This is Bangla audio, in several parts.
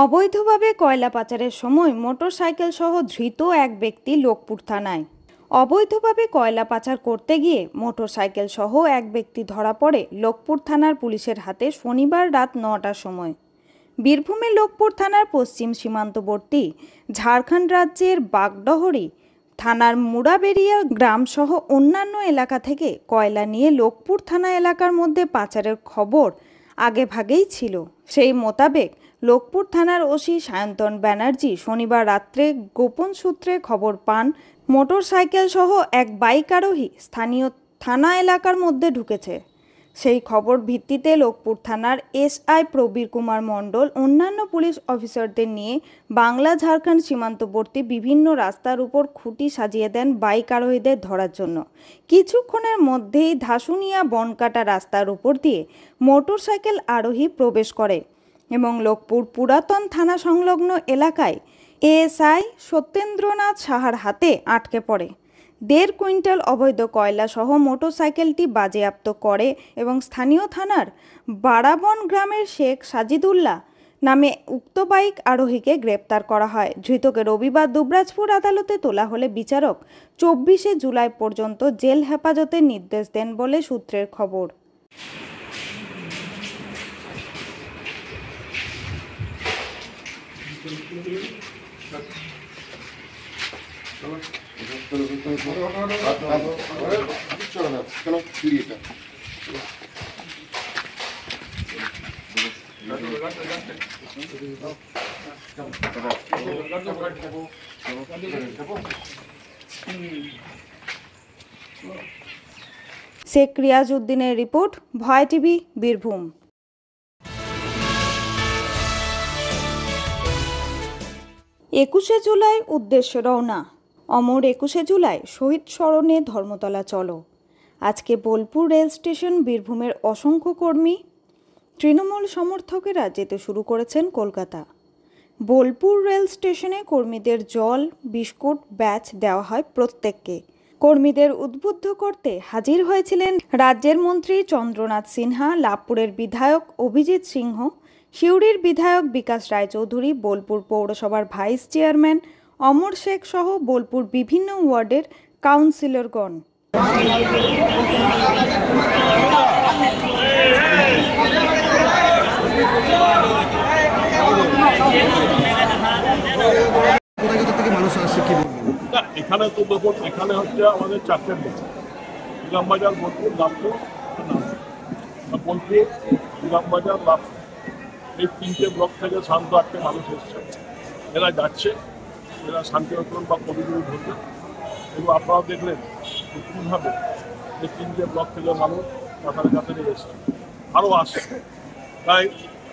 অবৈধভাবে কয়লা পাচারের সময় মোটরসাইকেল সহ ধৃত এক ব্যক্তি লোকপুর থানায়। অবৈধভাবে কয়লা পাচার করতে গিয়ে মোটরসাইকেল সহ এক ব্যক্তি ধরা পড়ে লোকপুর থানার পুলিশের হাতে শনিবার রাত ৯টার সময়। বীরভূমের লোকপুর থানার পশ্চিম সীমান্তবর্তী ঝাড়খণ্ড রাজ্যের বাগডহরি থানার মুড়াবেড়িয়া গ্রাম সহ অন্যান্য এলাকা থেকে কয়লা নিয়ে লোকপুর থানা এলাকার মধ্যে পাচারের খবর আগেভাগেই ছিল। সেই মোতাবেক লোকপুর থানার ওসি সায়ন্তন ব্যানার্জি শনিবার রাত্রে গোপন সূত্রে খবর পান মোটরসাইকেল সহ এক বাইক আরোহী স্থানীয় থানা এলাকার মধ্যে ঢুকেছে। সেই খবর ভিত্তিতে লোকপুর থানার এসআই প্রবীর কুমার মণ্ডল অন্যান্য পুলিশ অফিসারদের নিয়ে বাংলা ঝাড়খণ্ড সীমান্তবর্তী বিভিন্ন রাস্তার উপর খুঁটি সাজিয়ে দেন বাইক আরোহীদের ধরার জন্য। কিছুক্ষণের মধ্যেই ধাসুনিয়া বনকাটা রাস্তার উপর দিয়ে মোটরসাইকেল আরোহী প্রবেশ করে এবং লোকপুর পুরাতন থানা সংলগ্ন এলাকায় এএসআই সত্যেন্দ্রনাথ সাহার হাতে আটকে পড়ে। ১.৫ কুইন্টাল অবৈধ কয়লা সহ মোটরসাইকেলটি বাজেয়াপ্ত করে এবং স্থানীয় থানার বারাবন গ্রামের শেখ সাজিদুল্লাহ নামে উক্ত বাইক আরোহীকে গ্রেপ্তার করা হয়। ধৃতকে রবিবার দুবরাজপুর আদালতে তোলা হলে বিচারক ২৪শে জুলাই পর্যন্ত জেল হেফাজতের নির্দেশ দেন বলে সূত্রের খবর। শেখ রিয়াজ উদ্দিনের রিপোর্ট, ভয় টিভি, বীরভূম। ২১শে জুলাই উদ্দেশ্য রওনা। অমর ২১শে জুলাই শহীদ স্মরণে ধর্মতলা চলো। আজকে বোলপুর রেল স্টেশন বীরভূমের অসংখ্য কর্মী তৃণমূল সমর্থকেরা যেতে শুরু করেছেন কলকাতা। বোলপুর রেল স্টেশনে কর্মীদের জল, বিস্কুট, ব্যাচ দেওয়া হয় প্রত্যেককে। কর্মীদের উদ্বুদ্ধ করতে হাজির হয়েছিলেন রাজ্যের মন্ত্রী চন্দ্রনাথ সিনহা, লাভপুরের বিধায়ক অভিজিৎ সিংহ, সিউড়ির বিধায়ক বিকাশ রায়চৌধুরী, বোলপুর পৌরসভার ভাইস চেয়ারম্যান অমর শেখ সহ বোলপুর বিভিন্ন ওয়ার্ডের কাউন্সিলরগণ। এখানে তো দেখুন, এখানে হচ্ছে আমাদের 4টে ব্লক: ইলামবাজার, বোলপুর, লাভপুর, বোলপুর, ইলামবাজার, লাভপুর। এই 3টে ব্লক থেকে 7-8টে মানুষ এসছে। এরা যাচ্ছে, এরা শান্তিরক্ষণ বা কবিগুরু ধরবে। এবং আপনারা দেখলেন কীভাবে এই 3টে ব্লক থেকে মানুষ কাতারে কাতারে এসছে, আরও আসছে। তাই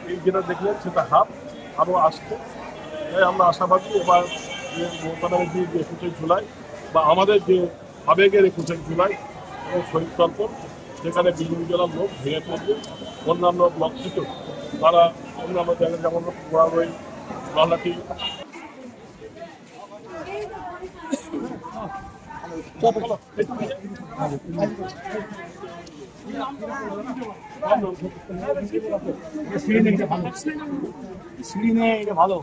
এই যেটা দেখলেন সেটা হাফ, আরও আসছে। তাই আমরা আশাবাদী এবার যে মমতা ব্যানার্জির যে ২১শে জুলাই বা আমাদের যে আবেগের ২১শে জুলাই এবং শহীদ তর্পণ, যেখানে বিভিন্ন জেলার লোক ভেঙে পড়বে, অন্যান্য ব্লক থেকেও তারা অন্যান্য জায়গায় যেমন পোড়ারই, লালাটি ভালো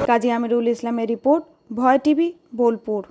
কাজী আমিরুল ইসলামের রিপোর্ট, ভয় টিভি, বোলপুর।